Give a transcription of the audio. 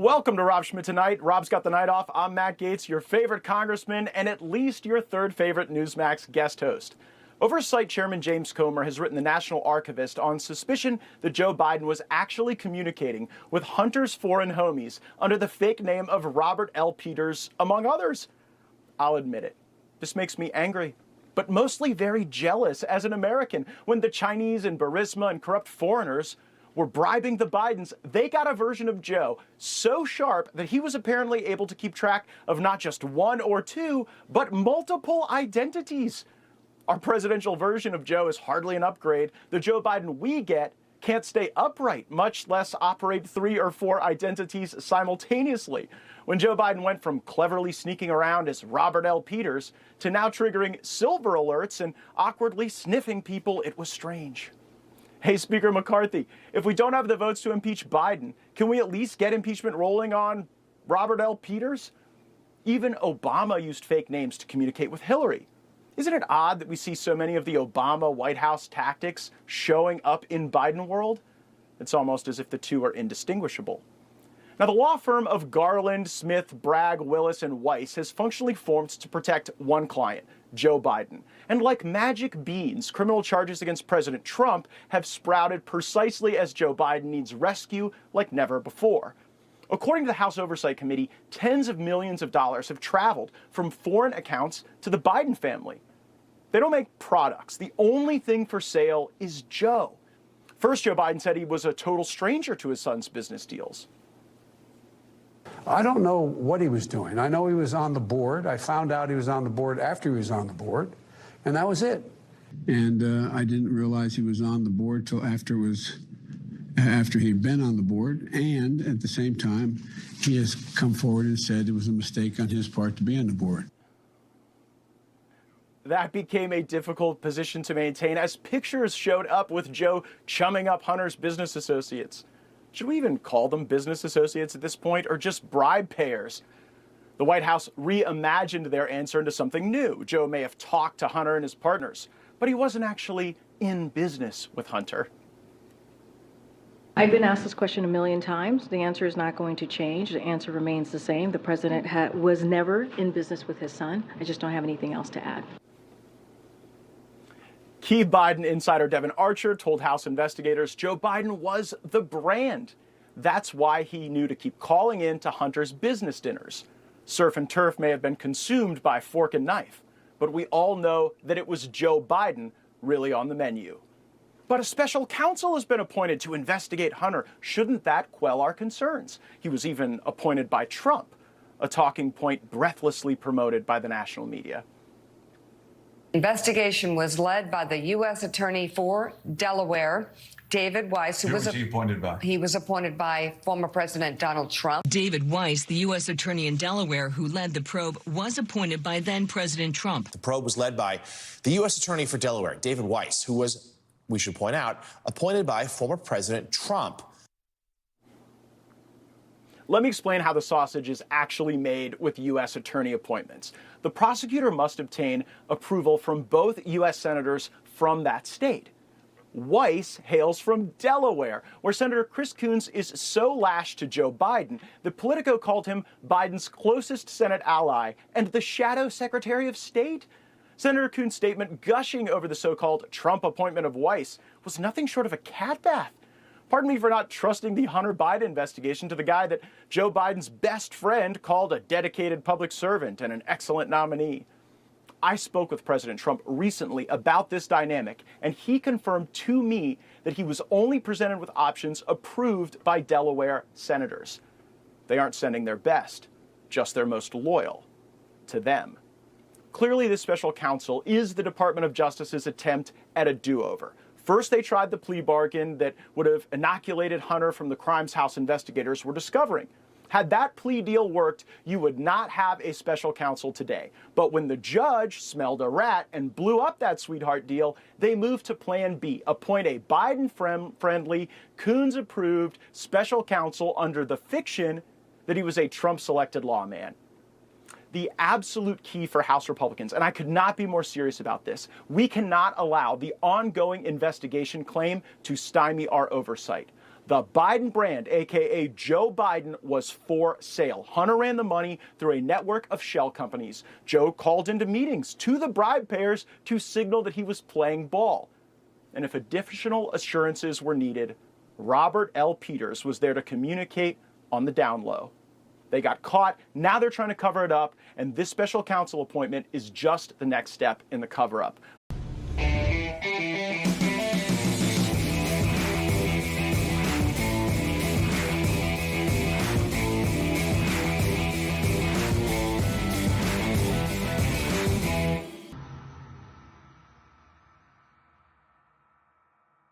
Welcome to Rob Schmidt Tonight. Rob's got the night off. I'm Matt Gaetz, your favorite congressman and at least your third favorite Newsmax guest host. Oversight Chairman James Comer has written the National Archivist on suspicion that Joe Biden was actually communicating with Hunter's foreign homies under the fake name of Robert L. Peters, among others. I'll admit it. This makes me angry, but mostly very jealous as an American. When the Chinese and Burisma and corrupt foreigners were bribing the Bidens, they got a version of Joe so sharp that he was apparently able to keep track of not just one or two, but multiple identities. Our presidential version of Joe is hardly an upgrade. The Joe Biden we get can't stay upright, much less operate 3 or 4 identities simultaneously. When Joe Biden went from cleverly sneaking around as Robert L. Peters to now triggering silver alerts and awkwardly sniffing people, it was strange. Hey, Speaker McCarthy, if we don't have the votes to impeach Biden, can we at least get impeachment rolling on Robert L. Peters? Even Obama used fake names to communicate with Hillary. Isn't it odd that we see so many of the Obama White House tactics showing up in Biden world? It's almost as if the two are indistinguishable. Now, the law firm of Garland, Smith, Bragg, Willis, and Weiss has functionally formed to protect one client, Joe Biden. And like magic beans, criminal charges against President Trump have sprouted precisely as Joe Biden needs rescue like never before. According to the House Oversight Committee, tens of millions of dollars have traveled from foreign accounts to the Biden family. They don't make products. The only thing for sale is Joe. First, Joe Biden said he was a total stranger to his son's business deals. I don't know what he was doing. I know he was on the board. I found out he was on the board after he was on the board, and that was it. And I didn't realize he was on the board till after he'd been on the board. And at the same time, he has come forward and said it was a mistake on his part to be on the board. That became a difficult position to maintain as pictures showed up with Joe chumming up Hunter's business associates. Should we even call them business associates at this point, or just bribe payers? The White House reimagined their answer into something new. Joe may have talked to Hunter and his partners, but he wasn't actually in business with Hunter. I've been asked this question a million times. The answer is not going to change. The answer remains the same. The president was never in business with his son. I just don't have anything else to add. Key Biden insider Devin Archer told House investigators Joe Biden was the brand. That's why he knew to keep calling in to Hunter's business dinners. Surf and turf may have been consumed by fork and knife, but we all know that it was Joe Biden really on the menu. But a special counsel has been appointed to investigate Hunter. Shouldn't that quell our concerns? He was even appointed by Trump, a talking point breathlessly promoted by the national media. Investigation was led by the U.S. Attorney for Delaware, David Weiss, Who was he appointed by? He was appointed by former President Donald Trump. David Weiss, the U.S. Attorney in Delaware who led the probe, was appointed by then-President Trump. The probe was led by the U.S. Attorney for Delaware, David Weiss, who was, we should point out, appointed by former President Trump. Let me explain how the sausage is actually made with U.S. attorney appointments. The prosecutor must obtain approval from both U.S. senators from that state. Weiss hails from Delaware, where Senator Chris Coons is so lashed to Joe Biden that Politico called him Biden's closest Senate ally and the shadow Secretary of State. Senator Coons' statement gushing over the so-called Trump appointment of Weiss was nothing short of a cat bath. Pardon me for not trusting the Hunter Biden investigation to the guy that Joe Biden's best friend called a dedicated public servant and an excellent nominee. I spoke with President Trump recently about this dynamic, and he confirmed to me that he was only presented with options approved by Delaware senators. They aren't sending their best, just their most loyal to them. Clearly, this special counsel is the Department of Justice's attempt at a do-over. First, they tried the plea bargain that would have inoculated Hunter from the crimes House investigators were discovering. Had that plea deal worked, you would not have a special counsel today. But when the judge smelled a rat and blew up that sweetheart deal, they moved to Plan B, appoint a Biden-friendly, Coons-approved special counsel under the fiction that he was a Trump-selected lawman. The absolute key for House Republicans, and I could not be more serious about this, we cannot allow the ongoing investigation claim to stymie our oversight. The Biden brand, aka Joe Biden, was for sale. Hunter ran the money through a network of shell companies. Joe called into meetings to the bribe payers to signal that he was playing ball. And if additional assurances were needed, Robert L. Peters was there to communicate on the down low. They got caught, now they're trying to cover it up, and this special counsel appointment is just the next step in the cover-up.